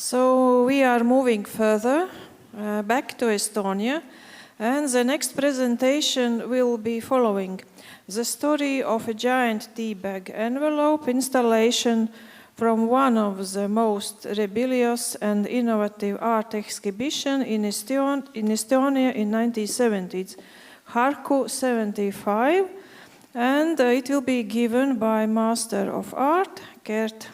So we are moving further back to Estonia, and the next presentation will be following the story of a giant tea bag envelope installation from one of the most rebellious and innovative art exhibition in Estonia in 1970s, Harku 75, and it will be given by Master of Art, Kärt,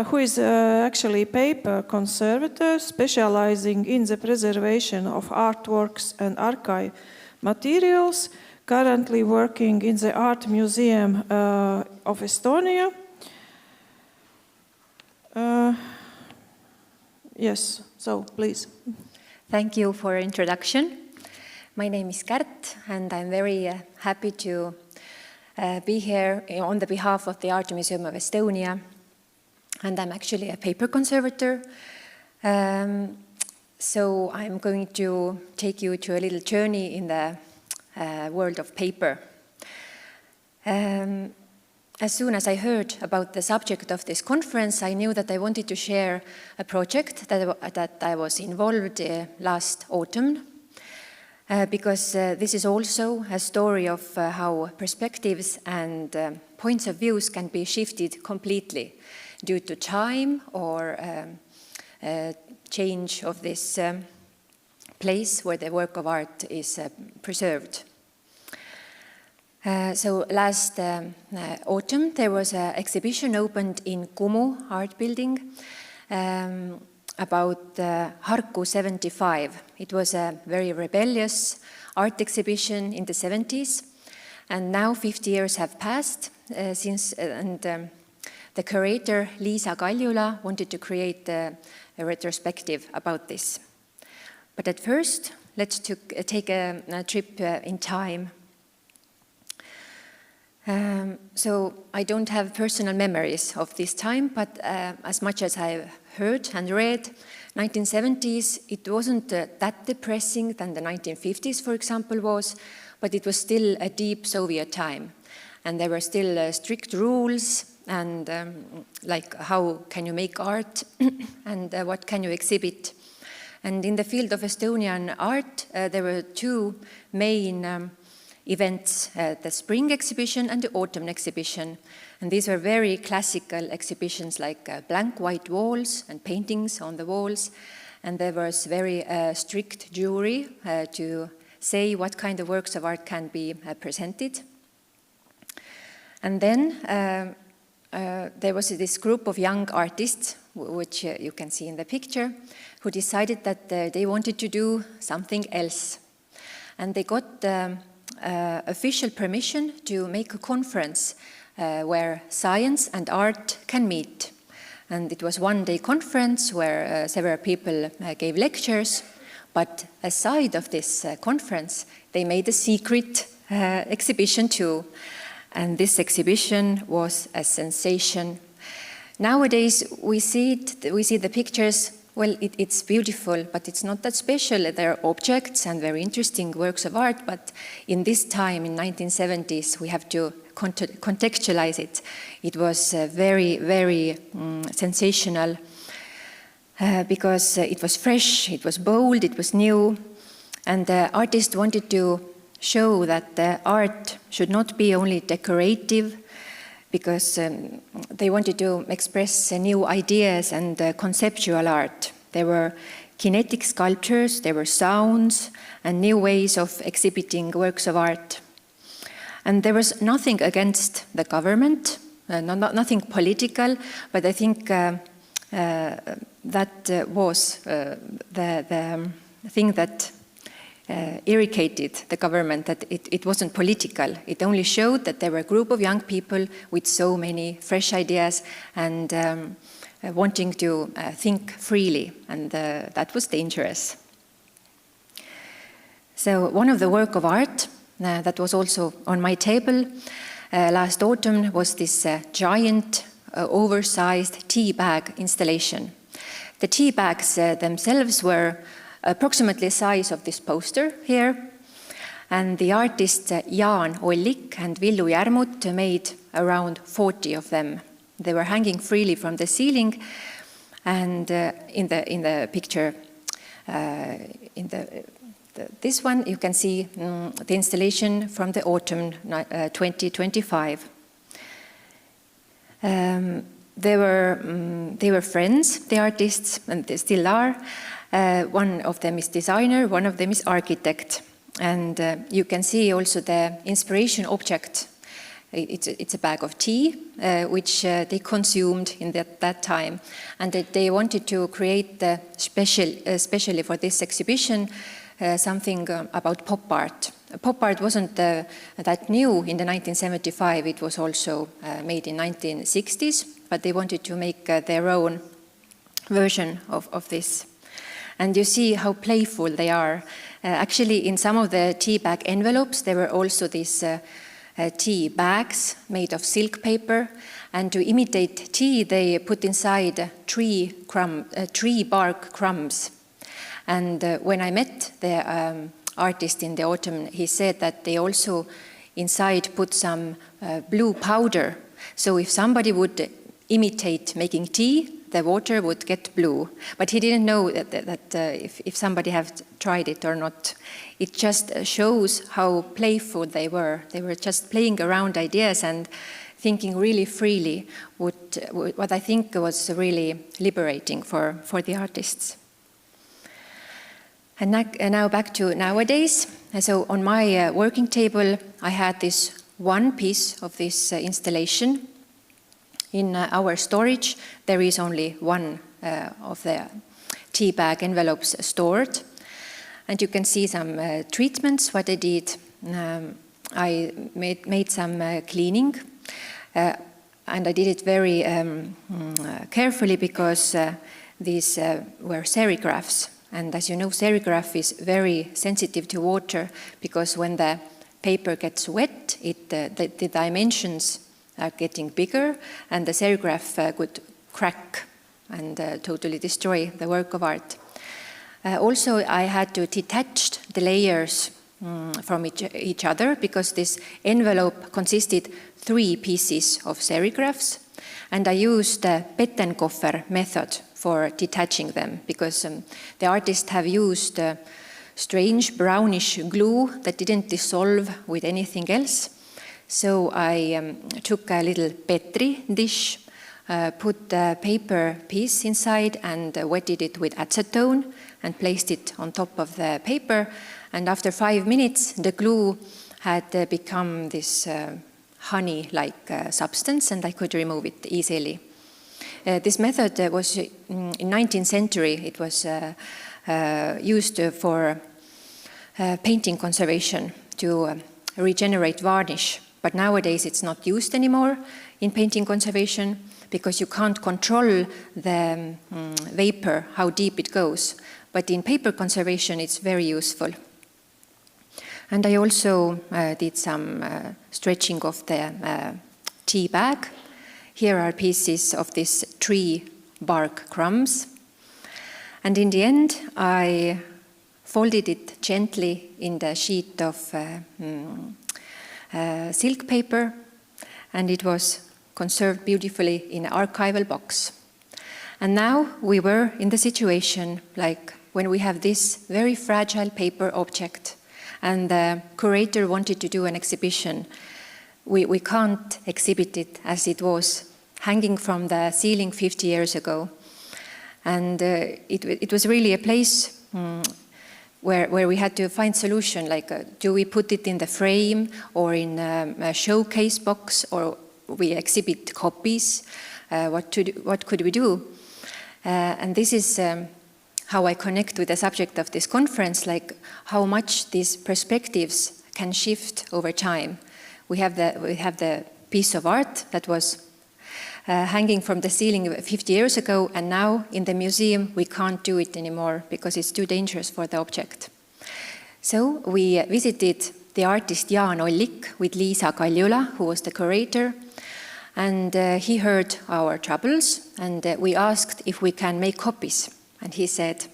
who is actually paper conservator specializing in the preservation of artworks and archive materials, currently working in the Art Museum of Estonia. Yes, so please. Thank you for introduction. My name is Kärt, and I'm very happy to be here on the behalf of the Art Museum of Estonia. And I'm actually a paper conservator. So I'm going to take you to a little journey in the world of paper. As soon as I heard about the subject of this conference, I knew that I wanted to share a project that I was involved last autumn, because this is also a story of how perspectives and points of views can be shifted completely due to time or change of this place where the work of art is preserved. So last autumn there was an exhibition opened in Kumu art building about Harku 75. It was a very rebellious art exhibition in the 70s, and now 50 years have passed since, the curator, Liisa Kaljula, wanted to create a retrospective about this. But at first, let's take a trip in time. So I don't have personal memories of this time, but as much as I've heard and read, 1970s, it wasn't that depressing than the 1950s, for example, was, but it was still a deep Soviet time. And there were still strict rules, and like how can you make art and what can you exhibit. And in the field of Estonian art, there were two main events, the spring exhibition and the autumn exhibition. And these were very classical exhibitions, like blank white walls and paintings on the walls. And there was very strict jury to say what kind of works of art can be presented. And then there was this group of young artists, which you can see in the picture, who decided that they wanted to do something else. And they got official permission to make a conference where science and art can meet. And it was one-day conference where several people gave lectures, but aside of this conference, they made a secret exhibition too. And this exhibition was a sensation. Nowadays, we see the pictures. Well, it's beautiful, but it's not that special. There are objects and very interesting works of art, but in this time, in 1970s, we have to contextualize it. It was very, very sensational because it was fresh, it was bold, it was new, and the artist wanted to show that the art should not be only decorative, because they wanted to express new ideas and conceptual art. There were kinetic sculptures, there were sounds, and new ways of exhibiting works of art. And there was nothing against the government, nothing political, but I think that was the thing that irritated the government, that it wasn't political. It only showed that there were a group of young people with so many fresh ideas and wanting to think freely, and that was dangerous. So one of the work of art that was also on my table last autumn was this giant, oversized tea bag installation. The tea bags themselves were approximately the size of this poster here, and the artists Jaan Ollik and Villu Järmut made around 40 of them. They were hanging freely from the ceiling, And in the picture, this one, you can see the installation from the autumn 2025. They were friends, the artists, and they still are. One of them is designer, one of them is architect. And you can see also the inspiration object. It's a bag of tea, which they consumed in that time. And they wanted to create especially for this exhibition, something about pop art. Pop art wasn't that new in the 1975. It was also made in 1960s, but they wanted to make their own version of this. And you see how playful they are. Actually, in some of the tea bag envelopes, there were also these tea bags made of silk paper. And to imitate tea, they put inside tree bark crumbs. And when I met the artist in the autumn, he said that they also inside put some blue powder. So if somebody would imitate making tea, the water would get blue. But he didn't know that if somebody had tried it or not. It just shows how playful they were. They were just playing around ideas and thinking really freely, what I think was really liberating for the artists. And now back to nowadays. So on my working table, I had this one piece of this installation. In our storage, there is only one of the tea bag envelopes stored. And you can see some treatments, what I did. I made some cleaning. And I did it very carefully because these were serigraphs. And as you know, serigraph is very sensitive to water because when the paper gets wet, the dimensions are getting bigger and the serigraph could crack and totally destroy the work of art. Also, I had to detach the layers from each other because this envelope consisted 3 pieces of serigraphs, and I used the Pettenkoffer method for detaching them because the artists have used strange brownish glue that didn't dissolve with anything else. So I took a little Petri dish, put the paper piece inside and wetted it with acetone and placed it on top of the paper. And after 5 minutes, the glue had become this honey-like substance and I could remove it easily. This method was in 19th century. It was used for painting conservation to regenerate varnish. But nowadays it's not used anymore in painting conservation because you can't control the vapor, how deep it goes. But in paper conservation, it's very useful. And I also did some stretching of the tea bag. Here are pieces of this tree bark crumbs. And in the end, I folded it gently in the sheet of silk paper, and it was conserved beautifully in an archival box. And now we were in the situation like when we have this very fragile paper object and the curator wanted to do an exhibition. We can't exhibit it as it was hanging from the ceiling 50 years ago. And it was really a place where we had to find solution, like do we put it in the frame or in a showcase box or we exhibit copies? What could we do? And this is how I connect with the subject of this conference, like how much these perspectives can shift over time. We have the piece of art that was hanging from the ceiling 50 years ago, and now in the museum we can't do it anymore because it's too dangerous for the object. So we visited the artist Jaan Ollik with Liisa Kaljula, who was the curator, and he heard our troubles, and we asked if we can make copies. And he said,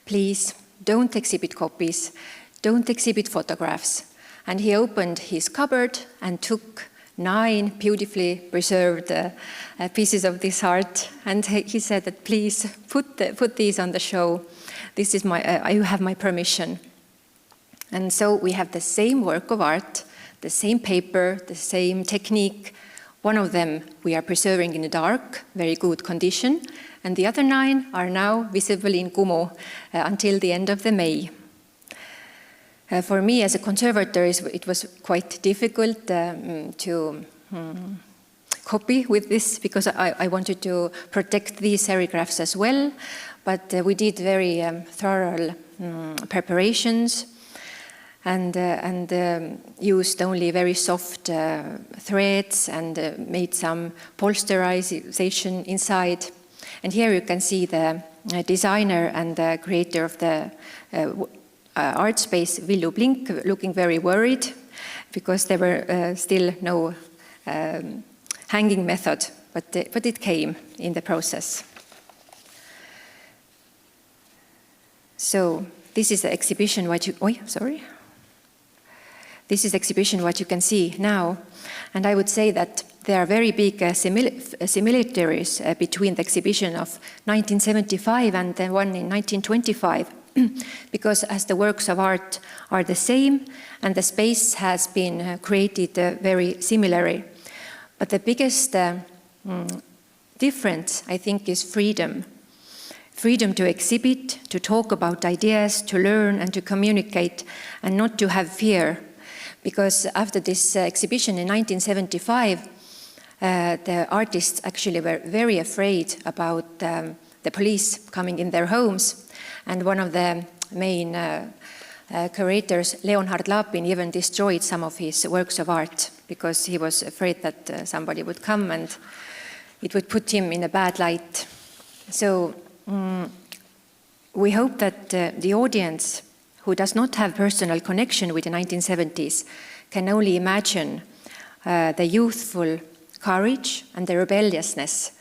please don't exhibit copies, don't exhibit photographs. And he opened his cupboard and took 9 beautifully preserved pieces of this art, and he said that please put these on the show. This is you have my permission. And so we have the same work of art, the same paper, the same technique. One of them we are preserving in a dark, very good condition, and the other 9 are now visible in Kumu until the end of the May. For me as a conservator, it was quite difficult to copy with this, because I wanted to protect these serigraphs as well, but we did very thorough preparations and used only very soft threads and made some polsterization inside. And here you can see the designer and the creator of the art space, Villu Blink, looking very worried because there were still no hanging method, but it came in the process. So this is the exhibition what you This is the exhibition what you can see now, and I would say that there are very big similarities between the exhibition of 1975 and the one in 1925. Because as the works of art are the same and the space has been created very similarly. But the biggest difference, I think, is freedom. Freedom to exhibit, to talk about ideas, to learn and to communicate, and not to have fear. Because after this exhibition in 1975, the artists actually were very afraid about the police coming in their homes. And one of the main curators, Leonhard Lapin, even destroyed some of his works of art because he was afraid that somebody would come and it would put him in a bad light. So we hope that the audience who does not have personal connection with the 1970s can only imagine the youthful courage and the rebelliousness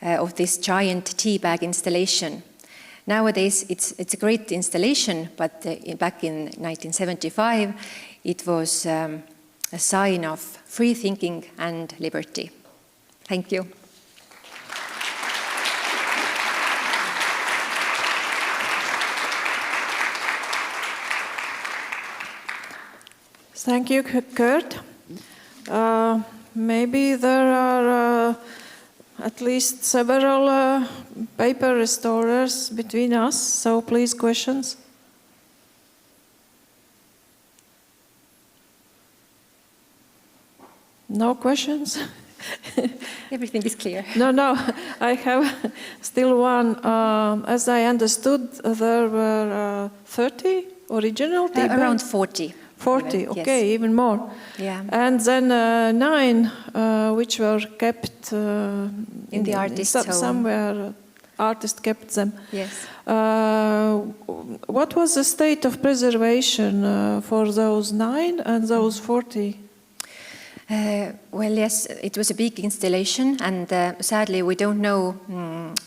of this giant tea bag installation. Nowadays, it's a great installation, but back in 1975, it was a sign of free thinking and liberty. Thank you. Thank you, Kärt. Maybe there are at least several paper restorers between us, so please, questions. No questions? Everything is clear. No, I have still one. As I understood, there were 30 original tea bags? Around 40. 40, even, okay, yes. even more. Yeah. And then 9 which were kept in the artist's home. Somewhere artist kept them. Yes. What was the state of preservation for those 9 and those 40? Well, yes, it was a big installation, and sadly we don't know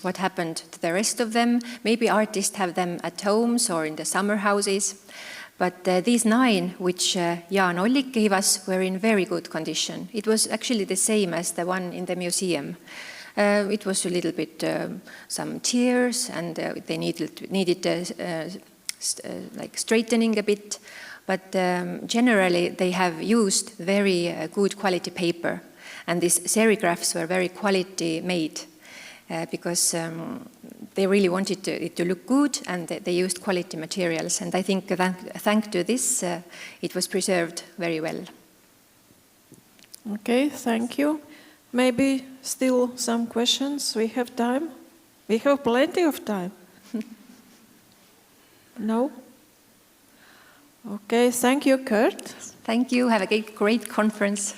what happened to the rest of them. Maybe artists have them at homes or in the summer houses. But these 9, which Jaan Ollik gave us, were in very good condition. It was actually the same as the one in the museum. It was a little bit some tears, and they needed like straightening a bit. But generally, they have used very good quality paper, and these serigraphs were very quality made because they really wanted it to look good, and they used quality materials. And I think thanks to this, it was preserved very well. Okay, thank you. Maybe still some questions? We have time? We have plenty of time. No? Okay, thank you, Kärt. Thank you. Have a great conference.